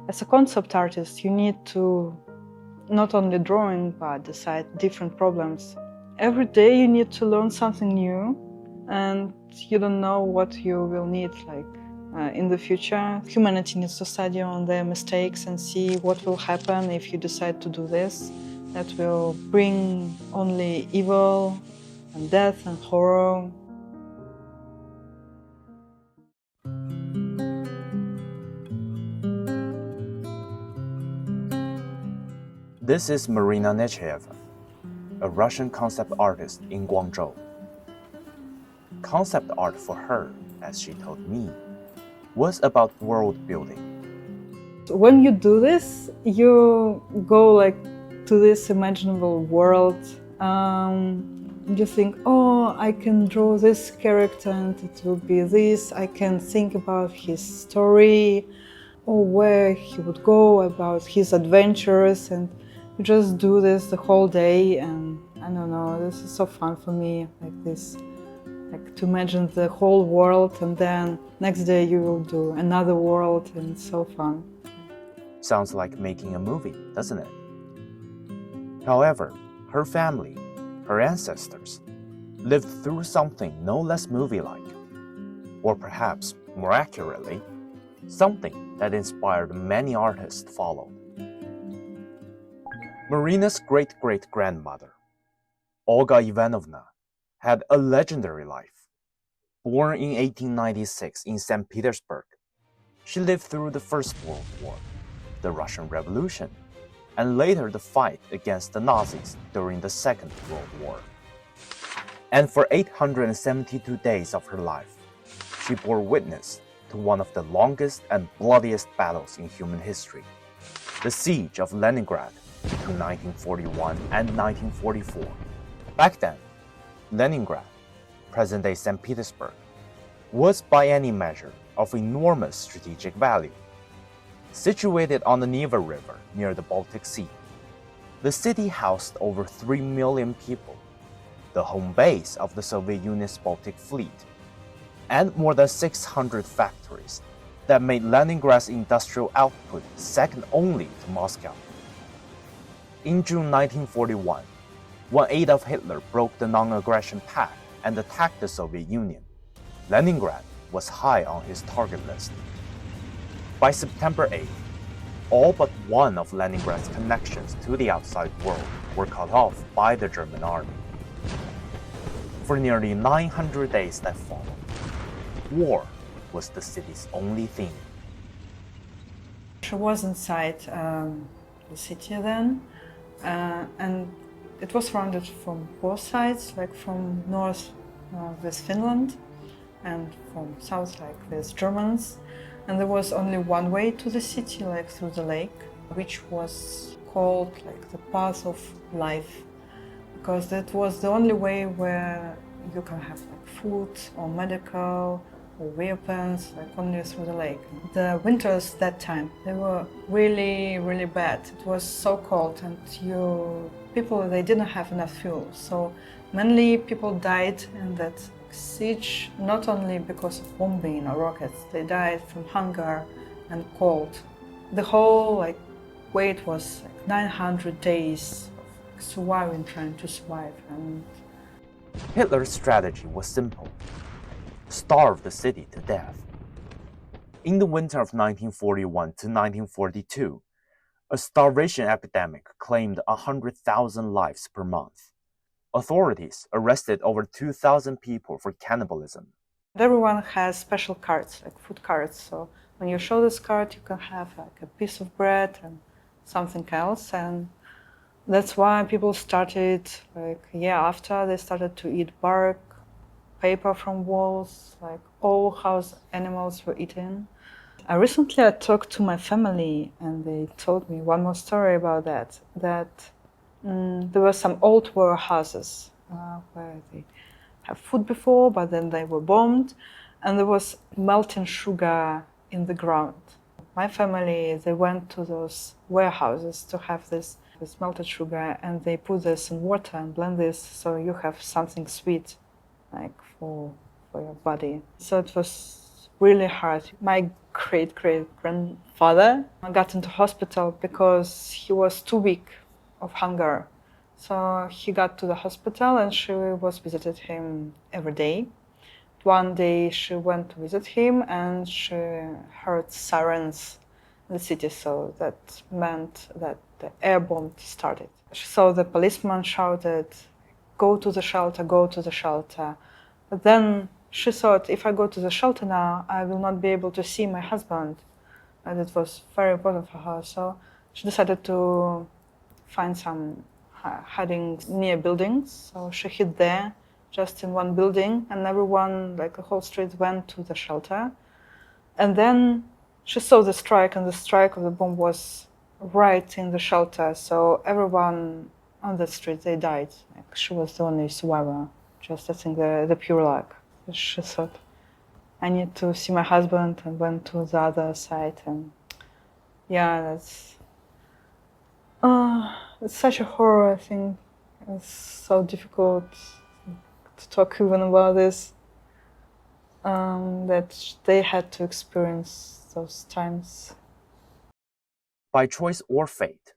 As a concept artist, you need to not only drawing, but decide different problems. Every day you need to learn something new, and you don't know what you will need in the future. Humanity needs to study on their mistakes and see what will happen if you decide to do this. That will bring only evil and death and horror. This is Marina Nechaeva, a Russian concept artist in Guangzhou. Concept art for her, as she told me, was about world building. When you do this, you go to this imaginable world. You think, oh, I can draw this character and it will be this. I can think about his story or where he would go, about his adventures, and you just do this the whole day. And I don't know, this is so fun for me, to imagine the whole world, and then next day you will do another world, and it's so fun. Sounds like making a movie, doesn't it? However, her family, her ancestors, lived through something no less movie-like, or perhaps, more accurately, something that inspired many artists followed. Marina's great-great-grandmother, Olga Ivanovna, had a legendary life. Born in 1896 in St. Petersburg, she lived through the First World War, the Russian Revolution, and later the fight against the Nazis during the Second World War. And for 872 days of her life, she bore witness to one of the longest and bloodiest battles in human history, the Siege of Leningrad between 1941 and 1944. Back then, Leningrad, present-day St. Petersburg, was by any measure of enormous strategic value. Situated on the Neva River near the Baltic Sea, the city housed over 3 million people, the home base of the Soviet Union's Baltic Fleet, and more than 600 factories that made Leningrad's industrial output second only to Moscow. In June 1941, when Adolf Hitler broke the non-aggression pact and attacked the Soviet Union, Leningrad was high on his target list. By September 8th, all but one of Leningrad's connections to the outside world were cut off by the German army. For nearly 900 days that followed, war was the city's only theme. She was inside the city then, and it was surrounded from both sides, from north with Finland, and from south with Germans. And there was only one way to the city, through the lake, which was called the path of life, because that was the only way where you can have food or medical or weapons, only through the lake. The winters that time, they were really, really bad. It was so cold, and they didn't have enough fuel. So mainly people died in that siege, not only because of bombing or rockets. They died from hunger and cold. The whole wait was 900 days of surviving, trying to survive. And Hitler's strategy was simple: starve the city to death. In the winter of 1941 to 1942, a starvation epidemic claimed 100,000 lives per month. Authorities arrested over 2,000 people for cannibalism. Everyone has special cards, food cards. So when you show this card, you can have a piece of bread and something else. And that's why people started, after they started to eat bark, paper from walls, all house animals were eaten. Recently I talked to my family, and they told me one more story about that there were some old warehouses where they have food before, but then they were bombed, and there was melting sugar in the ground. My family, they went to those warehouses to have this melted sugar, and they put this in water and blend this so you have something sweet, for your body. So it was really hard. My great-great-grandfather got into hospital because he was too weak of hunger. So he got to the hospital and she was visited him every day. One day she went to visit him and she heard sirens in the city, so that meant that the air bomb started. She saw the policeman shouted, "Go to the shelter, go to the shelter." But then she thought, if I go to the shelter now, I will not be able to see my husband. And it was very important for her. So she decided to find some hiding near buildings. So she hid there, just in one building, and everyone, like the whole street, went to the shelter. And then she saw the strike, and the strike of the bomb was right in the shelter. So everyone on the street, they died. Like, she was the only survivor. Just, I think, the pure luck. She thought, I need to see my husband, and went to the other side. And yeah, it's such a horror, I think. It's so difficult to talk even about this, that they had to experience those times. By choice or fate,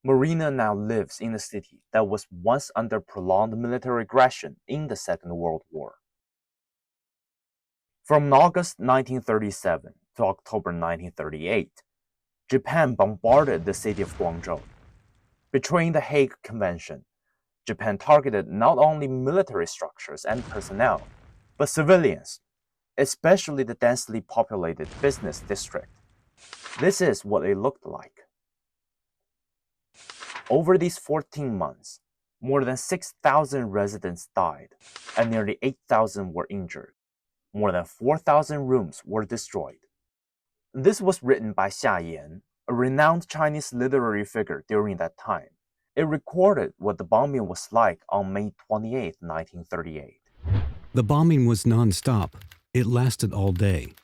Marina now lives in a city that was once under prolonged military aggression in the Second World War. From August 1937 to October 1938, Japan bombarded the city of Guangzhou. Betraying the Hague Convention, Japan targeted not only military structures and personnel, but civilians, especially the densely populated business district. This is what it looked like. Over these 14 months, more than 6,000 residents died, and nearly 8,000 were injured. More than 4,000 rooms were destroyed. This was written by Xia Yan, a renowned Chinese literary figure during that time. It recorded what the bombing was like on May 28, 1938. The bombing was non-stop. It lasted all day.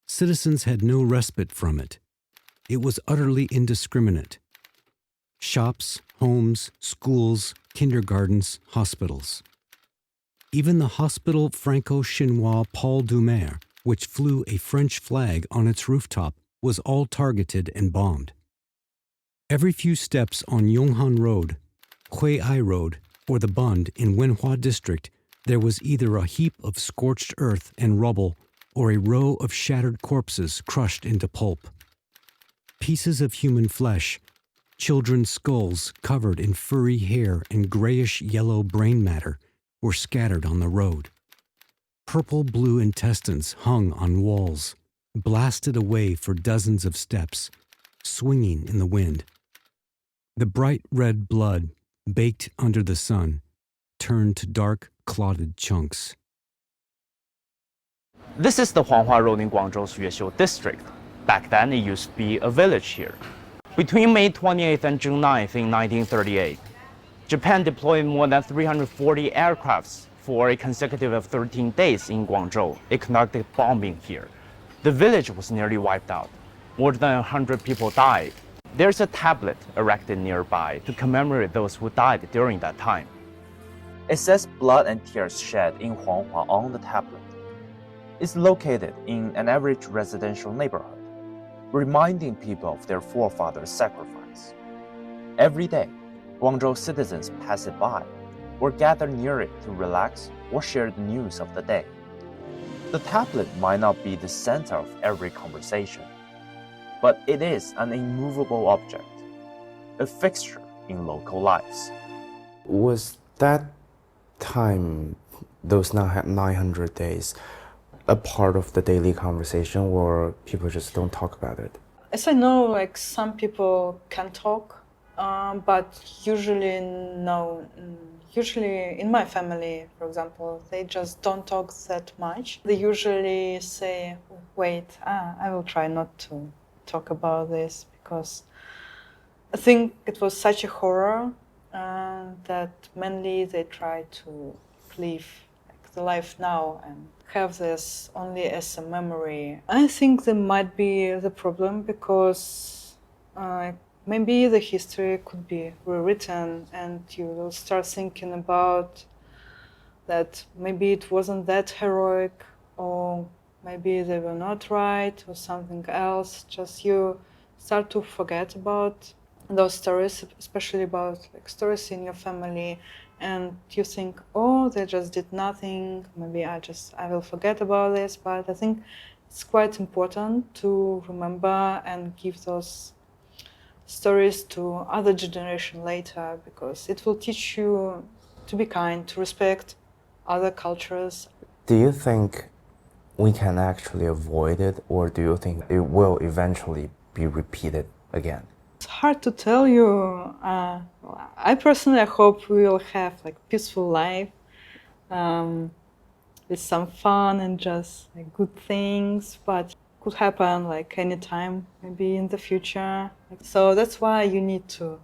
Citizens had no respite from it. It was utterly indiscriminate. Shops, homes, schools, kindergartens, hospitals. Even the Hospital Franco-Chinois Paul Doumer, which flew a French flag on its rooftop, was all targeted and bombed. Every few steps on Yonghan Road, Huiai Road, or the Bund in Wenhua District, there was either a heap of scorched earth and rubble or a row of shattered corpses crushed into pulp. Pieces of human flesh, children's skulls covered in furry hair and grayish-yellow brain matter were scattered on the road. Purple-blue intestines hung on walls, blasted away for dozens of steps, swinging in the wind. The bright red blood, baked under the sun, turned to dark, clotted chunks. This is the Huanghua Road in Guangzhou's Yuexiu district. Back then, it used to be a village here. Between May 28th and June 9th in 1938, Japan deployed more than 340 aircrafts for a consecutive of 13 days in Guangzhou. It conducted bombing here. The village was nearly wiped out. More than 100 people died. There's a tablet erected nearby to commemorate those who died during that time. It says blood and tears shed in Huanghua on the tablet. It's located in an average residential neighborhood, reminding people of their forefathers' sacrifice. Every day, Guangzhou citizens pass it by or gather near it to relax or share the news of the day. The tablet might not be the center of every conversation, but it is an immovable object, a fixture in local lives. Was that time, those 900 days, a part of the daily conversation, or people just don't talk about it? As I know, like some people can talk, but usually no. Usually in my family, for example, they just don't talk that much. They usually say, wait, I will try not to talk about this, because I think it was such a horror that mainly they try to live like the life now and have this only as a memory. I think there might be the problem because maybe the history could be rewritten and you will start thinking about that maybe it wasn't that heroic, or maybe they were not right or something else. Just you start to forget about those stories, especially about like stories in your family, and you think, oh, they just did nothing, maybe I will forget about this. But I think it's quite important to remember and give those stories to other generation later, because it will teach you to be kind, to respect other cultures. Do you think we can actually avoid it, or do you think it will eventually be repeated again? It's hard to tell you. I personally hope we will have like peaceful life, with some fun and just like good things, but could happen like anytime, maybe in the future. So that's why you need to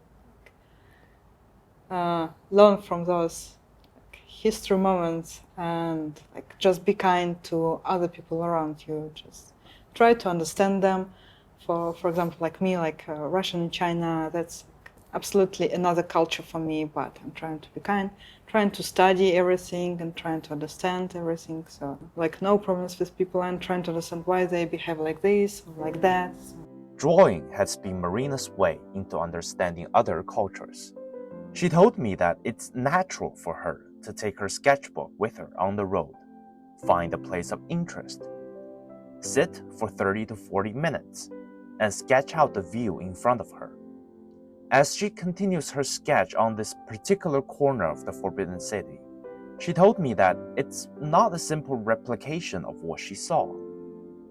learn from those like, history moments, and like just be kind to other people around you. Just try to understand them. For example, like me, like Russian in China, that's absolutely another culture for me, but I'm trying to be kind, trying to study everything and trying to understand everything. So like no problems with people, and trying to understand why they behave like this or like that. Drawing has been Marina's way into understanding other cultures. She told me that it's natural for her to take her sketchbook with her on the road, find a place of interest, sit for 30 to 40 minutes, and sketch out the view in front of her. As she continues her sketch on this particular corner of the Forbidden City, she told me that it's not a simple replication of what she saw.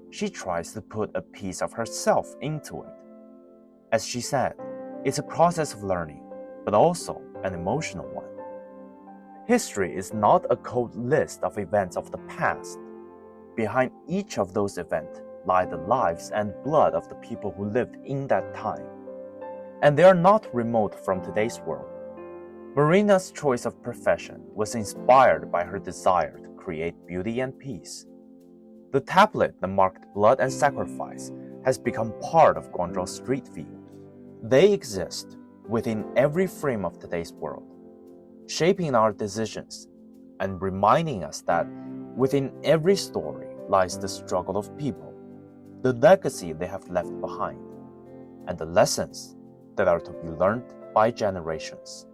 She tries to put a piece of herself into it. As she said, it's a process of learning, but also an emotional one. History is not a cold list of events of the past. Behind each of those events lie the lives and blood of the people who lived in that time. And they are not remote from today's world. Marina's choice of profession was inspired by her desire to create beauty and peace. The tablet that marked blood and sacrifice has become part of Guangzhou street view. They exist within every frame of today's world, shaping our decisions and reminding us that within every story lies the struggle of people, the legacy they have left behind, and the lessons that are to be learned by generations.